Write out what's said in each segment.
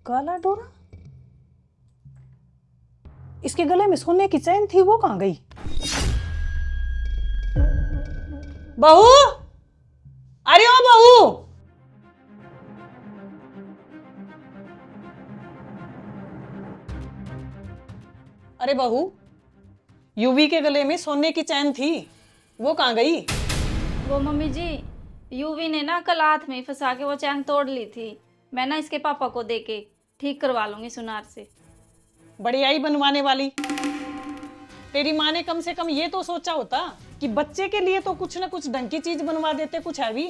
काला डोरा? इसके गले में सोने की चैन थी, वो कहाँ गई? बहू, अरे ओ बहू, अरे बहू, यूवी के गले में सोने की चैन थी, वो कहाँ गई? वो मम्मी जी, यूवी ने ना कल हाथ में फंसा के वो चैन तोड़ ली थी। मैं ना इसके पापा को दे के ठीक करवा लूंगी सुनार से। बड़ी आई बनवाने वाली। तेरी माँ ने कम से कम ये तो सोचा होता कि बच्चे के लिए तो कुछ ना कुछ ढंग की चीज बनवा देते, कुछ हैवी।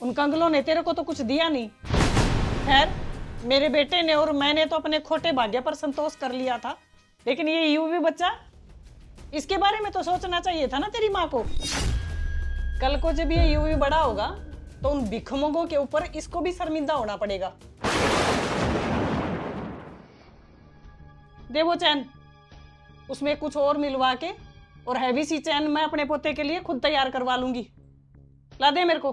उन कंगलों ने तेरे को तो कुछ दिया नहीं। खैर, मेरे बेटे ने और मैंने तो अपने खोटे भाग्य पर संतोष कर लिया था, लेकिन ये यूवी बच्चा, इसके बारे में तो सोचना चाहिए था ना तेरी माँ को। कल को जब ये यूवी बड़ा होगा तो उन भिखमंगों के ऊपर इसको भी शर्मिंदा होना पड़ेगा। दे वो चैन, उसमें कुछ और मिलवा के और हैवी सी चैन मैं अपने पोते के लिए खुद तैयार करवा लूंगी। ला दे मेरे को।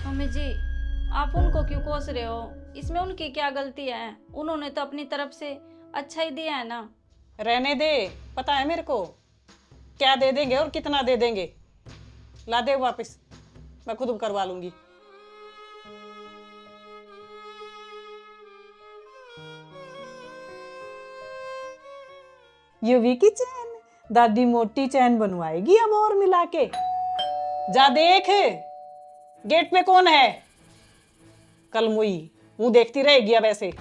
मम्मी जी, आप उनको क्यों कोस रहे हो? इसमें उनकी क्या गलती है? उन्होंने तो अपनी तरफ से अच्छा ही दिया है ना। रहने दे, पता है मेरे को क्या दे देंगे और कितना दे देंगे। ला दे वापस, मैं खुद करवा लूंगी। यूवी की चैन, दादी मोटी चैन बनवाएगी अब और मिला के। जा देख, गेट पे कौन है? कल मुई मुंह देखती रहेगी अब ऐसे।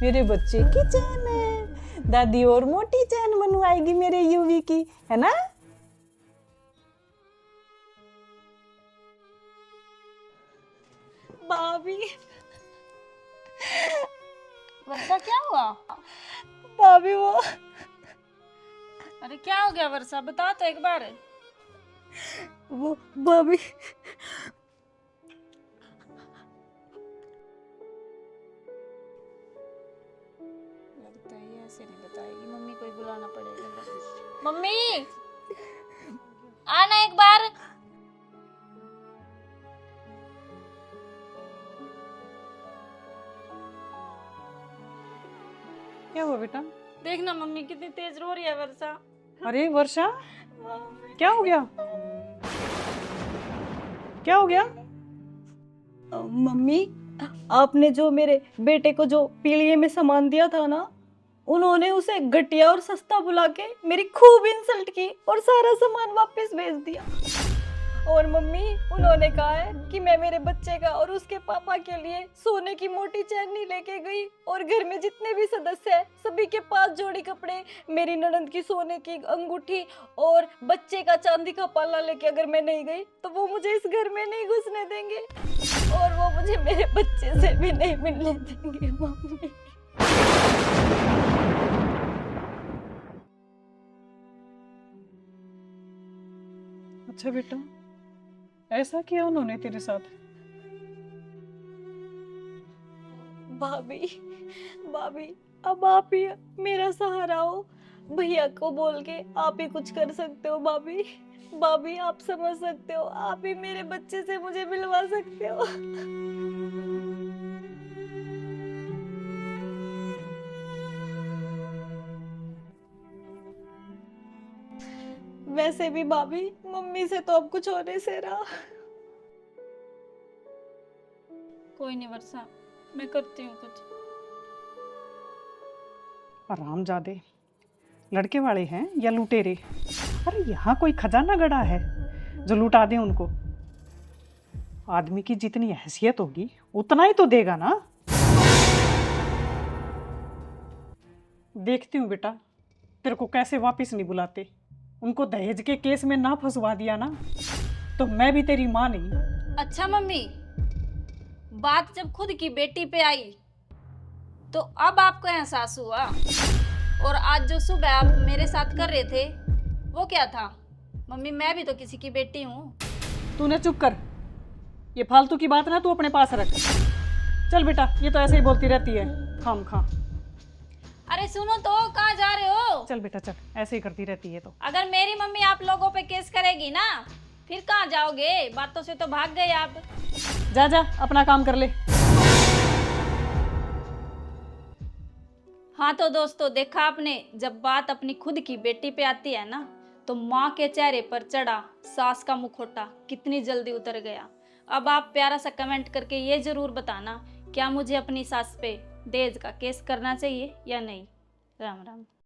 मेरे बच्चे की चैन है, दादी और मोटी चैन बनवाएगी मेरे यूवी की, है ना? भाभी, वर्षा क्या हुआ? भाभी वो, अरे क्या हो गया वर्षा, बता तो एक बार। वो भाभी, लगता है ऐसे नहीं बताएगी, मम्मी को ही बुलाना पड़ेगा। मम्मी, आना एक बार। क्या हुआ बेटा? देखना मम्मी कितनी तेज रो रही है वर्षा। अरे वर्षा, क्या हो गया? क्या हो गया? मम्मी, आपने जो मेरे बेटे को जो पीलिए में सामान दिया था ना, उन्होंने उसे घटिया और सस्ता बुला के मेरी खूब इंसल्ट की और सारा सामान वापस भेज दिया। और मम्मी, उन्होंने कहा है कि मैं मेरे बच्चे का और उसके पापा के लिए सोने की मोटी चैन नहीं लेके गई, और घर में जितने भी सदस्य हैं सभी के पास जोड़ी कपड़े, मेरी ननद की सोने की अंगूठी और बच्चे का चांदी का पाला लेके अगर मैं नहीं गई तो वो मुझे इस घर में नहीं घुसने देंगे, और वो मुझे मेरे बच्चे से भी नहीं मिलने देंगे। मम्मी, अच्छा बेटा, ऐसा किया उन्होंने तेरे साथ? भाभी, भाभी, अब आप ही मेरा सहारा हो। भैया को बोल के आप ही कुछ कर सकते हो। भाभी, भाभी, आप समझ सकते हो, आप ही मेरे बच्चे से मुझे मिलवा सकते हो। वैसे भी भाभी, मम्मी से तो अब कुछ होने से रहा। कोई नहीं वर्षा, मैं करती हूँ कुछ। हरामजादे, लड़के वाले हैं या लुटेरे? अरे यहाँ कोई खजाना गड़ा है जो लुटा दे उनको? आदमी की जितनी हैसियत होगी उतना ही तो देगा ना। देखती हूँ बेटा, तेरे को कैसे वापस नहीं बुलाते। उनको दहेज के केस में ना फंसवा दिया ना तो मैं भी तेरी माँ नहीं। अच्छा मम्मी, बात जब खुद की बेटी पे आई तो अब आपको एहसास हुआ? और आज जो सुबह आप मेरे साथ कर रहे थे वो क्या था? मम्मी, मैं भी तो किसी की बेटी हूँ। तूने चुप कर, ये फालतू की बात ना तू अपने पास रख। चल बेटा, ये तो ऐसे ही बोलती रहती है खाम खा। अरे सुनो तो, कहाँ जा रहे हो? चल बेटा चल, ऐसे ही करती रहती है तो। अगर मेरी मम्मी आप लोगों पे केस करेगी ना, फिर कहाँ जाओगे? बातों से तो भाग गए आप। जा जा, अपना काम कर ले। हाँ तो दोस्तों, देखा आपने, जब बात अपनी खुद की बेटी पे आती है ना, तो माँ के चेहरे पर चढ़ा सास का मुखौटा कितनी जल्दी उतर गया। अब आप प्यारा सा कमेंट करके ये जरूर बताना, क्या मुझे अपनी सास पे दहेज का केस करना चाहिए या नहीं। राम राम।